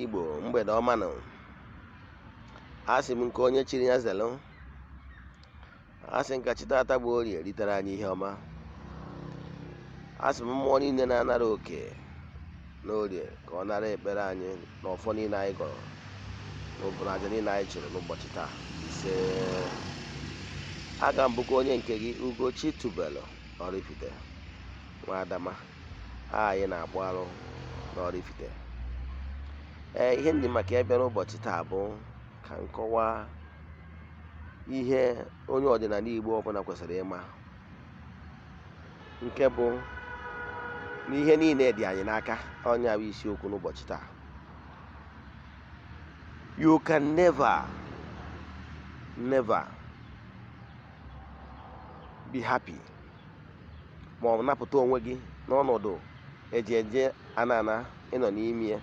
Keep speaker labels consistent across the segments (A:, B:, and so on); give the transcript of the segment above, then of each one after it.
A: Igbo mgbede ọma nọ. Asị m nke onye chiri ya zelu. Asị nka chitata bụ orie ritere anyị ihe ọma. Asị m mmụọ niile na-anara oke n'orie ka ọ nara ekpere anyị n'ọfọ niile anyị gọrọ n'obodo aja niile anyị chịrị n'ụbọchị taa. Ise aga m bụkwa onye nke gị Ugochi tubelu Oraifite Nwa Adama anyị na-akpụ arụ n'Oraifite. Ihe ndị maka ebe n'ụbọchị taa bụ ka nkọwa ihe onye ọdịnala Igbo ọbụla kwesịrị ịma, nke bụ n'ihe niile dị anyị n'aka. Onye bụ isiokwu n'ụbọchị taa. You can never be happy ma ọ napụta onwe gị n'ọnọdụ eje anana ịnọ n'ime ya,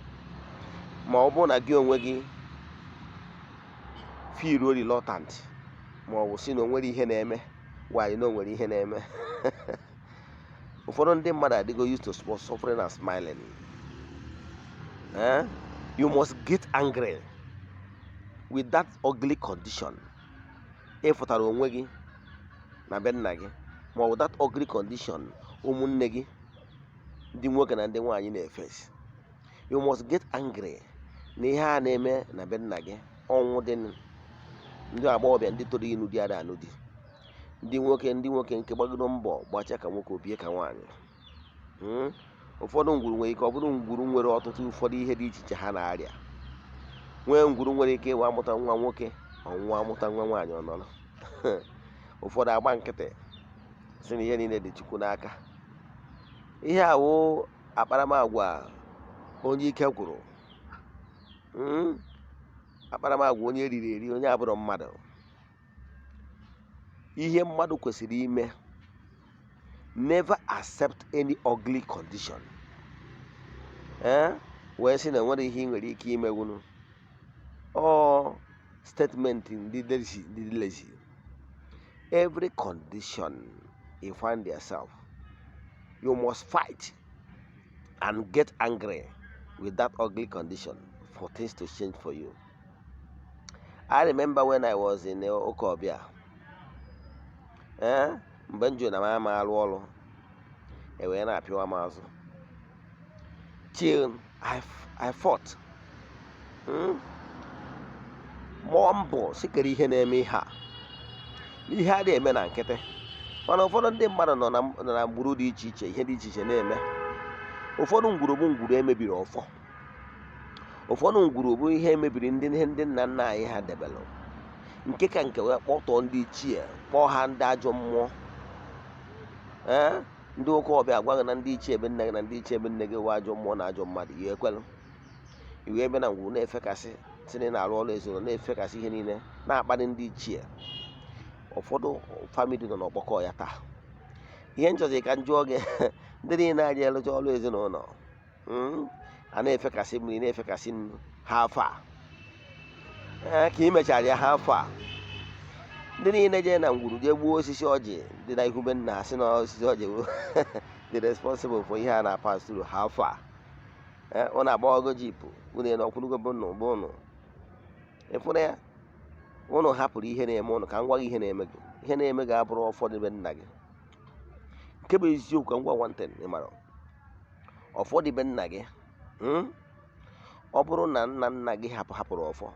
A: ma ọ bụ na gị onwe gị feel reluctant ma ọ bụ si na onwere ihe na-eme. Why na onwere ihe na-eme? Ụfọdụ ndị mmadụ adịgo used to suffering and smiling. You must get angry with that ugly condition. Ịfụtara onwe gị na be nna gị, ma ọ bụ that ugly condition ụmụnne gị ndị nwoke na ndị nwaanyị na-efesi. You must get angry na ihe a na-eme na be nna gị. Ọnwụ dị ndị agbọghọbịa ndị toro ịnụ di ada anụ di, ndị nwoke nke gbagoro mbọ gbachaa ka nwoke obie ka nwaanyị. Ụfọdụ ngwuru nwere ike ọ bụrụ ngwuru nwere ọtụtụ ụfọdụ ihe dị iche iche ha na-arịa. Nwee ngwuru nwere ike ịwa amụta nwa nwoke, ọnwụwa amụta nwa nwaanyị ọ nọrọ. Ụfọdụ agba nkịtị si na ihe niile dị Chukwu n'aka. Ihe a wụ akparamagwa onye ike gwụrụ, akparamagwa onye eriri eri, onye abụrụ mmadụ. Ihe mmadụ kwesịrị ime, never accept any ugly condition. Wee sị na nwere ihe ị nwere ike imewunu. Statement ndị lazy. Every condition you find yourself, you must fight and get angry with that ugly condition for things to change for you. I remember when I was in Okobia, mgbe m jụrụ na ma alụ ọrụ, wee na-apịwa m azụ. Till I fought. Mụọ mbọ sikere ihe na-eme ihe a. Ihe a na-eme na nkịtị, mana ụfọdụ ndị mmadụ nọ na ngwuru dị iche iche, ihe dị iche iche na-eme. Ụfọdụ ngwuru bụ ngwuru emebiri ọfọ. Ụfọdụ ngwuru bụ ihe emebiri ndị nna nna anyị ha debelụ, nke ka nke wee kpọtọọ ndị ichie, kpọọ ha ndị ajọ mmụọ. Ndị ụka ọbịa agwaghị na ndị ichie ebe nna gị na ndị ichie ebe nne gị wee ajọ mmụọ na ajọ mmadụ. Iwe ekwelụ, iwe ebe na ngwuru na-efekasị site na-arụ ọrụ ezinụlọ, na-efekasị ihe niile, na-akparị ndị ichie. Ụfọdụ famili nọ n'ọgbakọ ya taa. Ihe nchọzi ka m jụọ gị, ndị niile aja elụcha ọrụ ezinụlọ, a na-efekasị mmiri, na-efekasị nnu ha afọ a, ka ị mechara ya ha afọ a. Ndị niile jee na ngwuru jee gbuo osisi ọjị dị na ihu be nna ha, sị na osisi ọjị bụ the responsible for ihe a na-pass through ha afọ a. Ụnụ agbawago jipụ, ụnụ nọkwurugo bụ ụnụ ịfụrụ ya. Ụnụ hapụrụ ihe na-eme ụnụ ka m gwa gị ihe na-eme gị. Ihe na-eme gị abụrụ ụfọdụ be nna gị. Nke bụ eziokwu ka m gwa nwantịn ịmara. Ụfọdụ be nna gị, ọ bụrụ na nna gị hapụrụ ọfọ,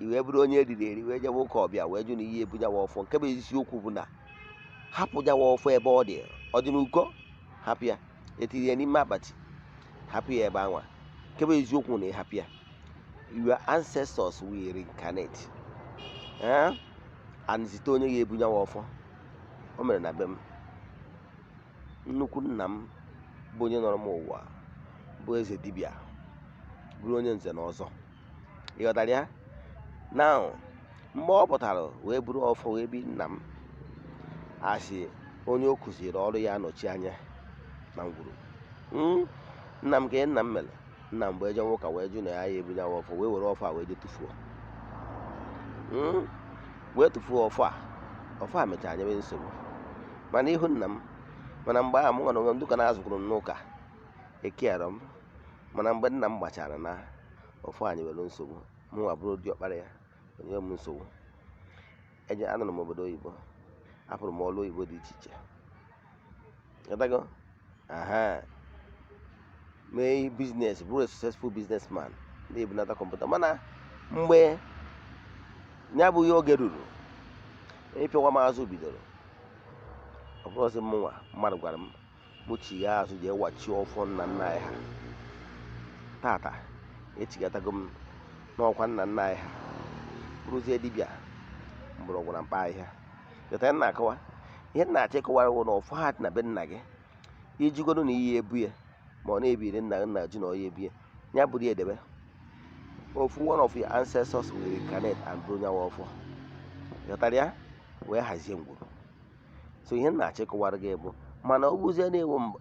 A: iwe bụrụ onye eriri eri wee jewe ụka ọbịa wee jụ na ihe ebujawa ọfọ. Nke bụ eziokwu bụ na hapụ jawa ọfọ ebe ọ dị n'uko, hapụ ya. Etiri ya n'ime akpati, hapụ ya ebe anwa. Nke bụ eziokwu na ịhapụ ya, your ancestors will reincarnate and zite onye ga-ebunyawa ọfọ. O mere na be m, nnukwu nna m bụ onye nọrọ m ụwa, bụ eze dibịa, bụrụ onye nze na ọzọ. Ịghọtara ya? Now, mgbe ọ pụtara wee buru ọfọ wee bi nna m, asị onye o kụziri ọrụ ya anọchi anya na ngwuru. Nna m ka nna m mere, nna m bụ eje ụka wee jụ na ya ebunyawa ọfọ, wee were ọfọ a wee je tufuo. Wee tufuo ọfọ a mechara nyebe nsogbu. Mana ihu nna m, mana mgbe ahụ m nwere onwe m dịka na azụkwuru m n'ụka, ekeara m. Mana mgbe nna m gbachara na ofu anyị nwere nsogbu, mụnwa bụrụ diọkpara ya onye m nsogbu. Anọrọ m obodo oyibo, afụrụ m ọrụ oyibo dị iche iche, ịdago mee biznes, bụrụ a successful businessman, na-ebunata kọmputa. Mana mgbe ya bụ ihe oge ruru, ịpịawa m azụ bidoro. Ọ bụrụzi mụnwa, mmadụ gwara m chigha azụ jee wachie ọfọ nna nna anyị ha. Tata echigatago m n'ọkwa nna nna anyị ha, bụrụzie dibịa mgbọrọgwụ na mkpa ahịhịa. Jọta nna akọwa ihe nna achọ ịkọwara wụ na ọfọ ha dị na be nna gị, ijigodo na iyi ebu ya, ma ọ na-ebiri nna nna ji na ọya ebi ya bụrụ ya edebe. Ofu one of your ancestors will reincarnate and bụrụ nyawa ọfọ. Jọtara ya wee hazie ngwuru. So ihe nna achọ ịkọwara gị bụ, mana ọ bụzie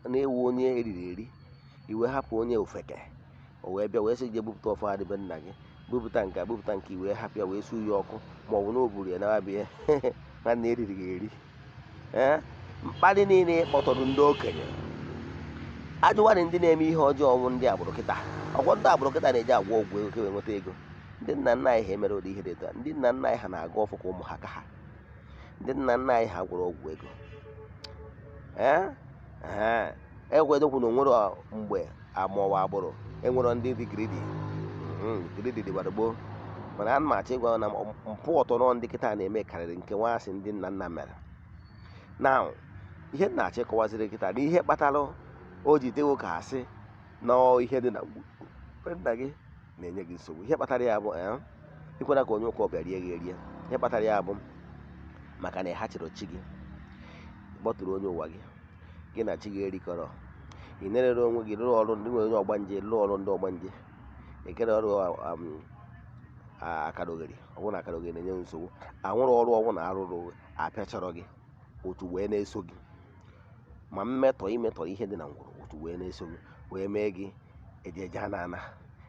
A: na-ewu onye eriri eri, iwe hapụ onye ofeke, o wee bịa wee sị je bupụta ọfọ ha dịbe nna gị, bupụta nke iwe hapụ ya wee su ya ọkụ, ma ọ bụ na o buru ya na-abịa nwanne eriri gị eri. Mkparị niile kpọtọrọ ndị okenye, ajụwarị ndị na-eme ihe ọjọọ ọnwụ ndị agbụrụ kịta. Ọgwọ ndị agbụrụ kịta na-eji agwọ ọgwụ ego ka wee nweta ego. Ndị nna nna anyị ha emere ụdị ihe dị etu a. Ndị nna nna anyị ha na-aga ọfọ ka ụmụ ha ka ha. Ndị nna nna anyị ha gwọrọ ọgwụ ego. Egwedokwu na onwere mgbe amụwa agbụrụ enwere ndị dị gridi dịgbara gboo. Mana a na-achọ ịgwa na mpụ ọtọrọ ndị kịta na-eme karịrị nke nwaasị ndị nna nna mere. Na ihe na-achọ ịkọwaziri kịta na ihe kpatara o ji tewo ka asị na ihe dị na nna gị na-enye gị nsogbu. Ihe kpatara ya bụ ikwena ka onye ụka ọbịa rie gị erie. Ihe kpatara ya bụ maka na ha chịrị chi gị, kpọtụrụ onye ụwa gị, gị na chi gị erikọrọ. Ị nerere onwe gị rụọ ọrụ ndị nwere ọgbanje, rụọ ọrụ ndị ọgbanje, ekere ọrụ akadogheri. Ọ bụrụ na akadogheri na-enye nsogbu, anwụrụ ọrụ ọnwụ na arụrụ apịachọrọ gị, otu wee na-eso gị. Ma imetọ ihe dị na ngwuru, otu wee na-eso gị, wee mee gị ejeje na-ana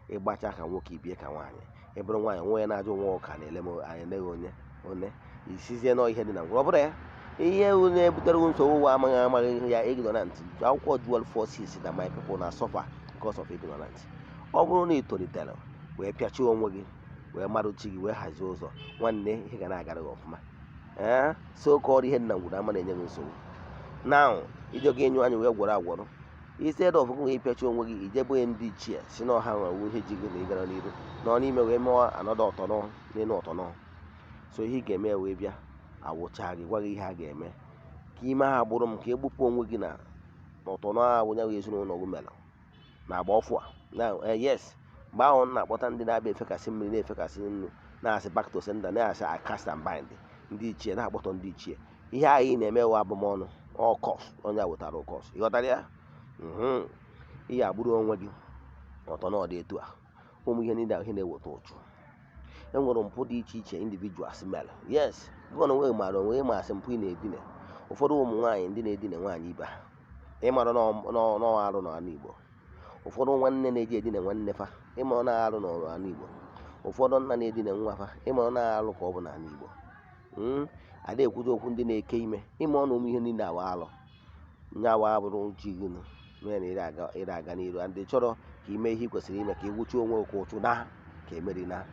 A: ịgbacha ka nwoke ibie ka nwaanyị. Ị bụrụ nwaanyị, nwa ya na-ajụ nwa ụka na-ele m anya, eleghị onye isizie nọ ihe dị na ngwuru. Ọ bụrụ ya ihe na-ebutere nsogbu ụwa amaghị ya, ignorant. Akwụkwọ dual forces that my people na suffer because of ignorance. Ọ bụrụ na ị tolitere wee pịachie onwe gị, wee marụ chi gị, wee hazie ụzọ, nwanne ihe ga na-agara gị ọfụma. So kọrọ ihe dị na ngwuru ama na-enye gị nsogbu. Now ije gị enyo anya wee gwọrọ agwọrọ, instead of gị ịpịachie onwe gị, ijebe ndị ichie si na ọha nwewu ihe ji gị na ịgara n'iru nọ n'ime wee mewa anọdụ ọtọnọ n'elu ọtọnọ. So ihe ị ga-eme wee bịa awụcha gị, gwa gị ihe a ga-eme ka ime ha gbụrụ m, ka egbupụ onwe gị na ọtọnọ ahụ nyaghị ezinụlọ gị mere na agba ọfụ a. Na yes, mgbe ahụ m na-akpọta ndị na-abịa efekasị mmiri, na-efekasị nnu, na-asị back to sender, na-asị I cast and bind, ndị ichie na-akpọtọ ndị ichie. Ihe anyị na-eme wa abụmọnụ, ọkọs onye a wetara ụkọs. Ịghọtara ya? Ihe agbụrụ onwe gị ọtọnọ dị etu a. Ụmụ ihe niile ahụ ihe na-eweta ụchụ. Enwere mpụ dị iche iche individuals mere. Yes, gụọ na onwe maara onwe ma asị mpụ ị na-edine. Ụfọdụ ụmụ nwaanyị ndị na-edine nwaanyị ibe ha, ịmara n'ọrụ arụ n'ala Igbo. Ụfọdụ nwanne na-eji edine nwanne fa, ịmara na-arụ n'ala Igbo. Ụfọdụ nna na-edine nwa fa, ịmara na-arụ ka ọ bụ n'ala Igbo. Ada ekwuzi okwu ndị na-eke ime, ịma ọnụ ụmụ ihe niile awa alụ. Nyawa abụrụ ji gị mee na ire aga n'iru. Ndị chọrọ ka ime ihe ị kwesịrị ime, ka ị gwuchi onwe oke ụchụ na ka emeri na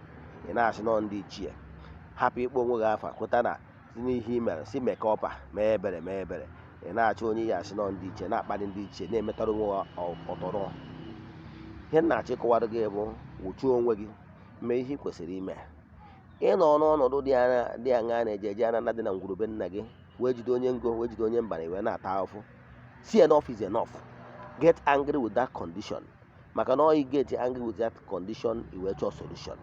A: ị na-asị nọ ndị ichie. Hapụ ịkpọ onwe gị afa, kweta na si n'ihe ị mere, si mee ka ọpa mee ebere mee ebere. Ị na-achọ onye ya asị nọ ndị ichie, na-akparị ndị ichie, na-emetara onwe ọtọrọ. Ihe na-achọ ịkọwara gị bụ wuchuo onwe gị, mee ihe ị kwesịrị ime. Ịnọ n'ọnọdụ dị aṅa na-eje ana dị na ngwurube nna gị, wee jide onye ngo, wee jide onye mbara, wee na-ata ahụhụ. See, enough is enough. Get angry with that condition. Maka na you get angry with that condition, you will chọọ solution.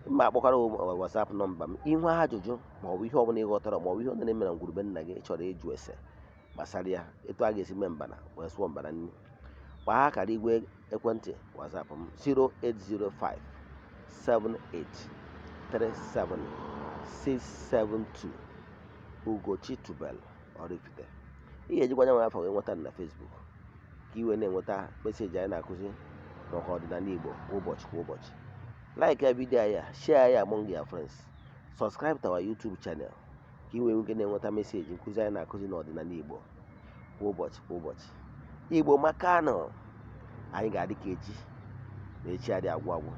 A: Mma akpọkwara WhatsApp nọmba m, ihu ajụjụ ma ọ bụ ihe ọbụla ị ghọtara, ma ọ bụ ihe ọ na-eme na ngwurube nna gị chọrọ ịjụ ese gbasara ya, etu a ga-esi mee mbana wee sụọ mbana nri. Gbaa akara igwe ekwentị WhatsApp m 0805 78 37672. Ugochi tubelu Oraifite. Ị ga-ejikwa nyanwa afọ wee nweta na Facebook, ka iwe na-enweta meseji anyị na-akụzi maka ọdịnala Igbo ụbọchị kwa ụbọchị. Like vidio anyị, share ya among your friends, subscribe to our YouTube channel, ka iwe nwike na-enweta meseji nkụzi anyị na-akụzi n'ọdịnala Igbo kwa ụbọchị kwa ụbọchị. Igbo maka anọ, anyị ga-adị ka echi. na echi adị agwụ agwụ.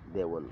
A: Ndewonu.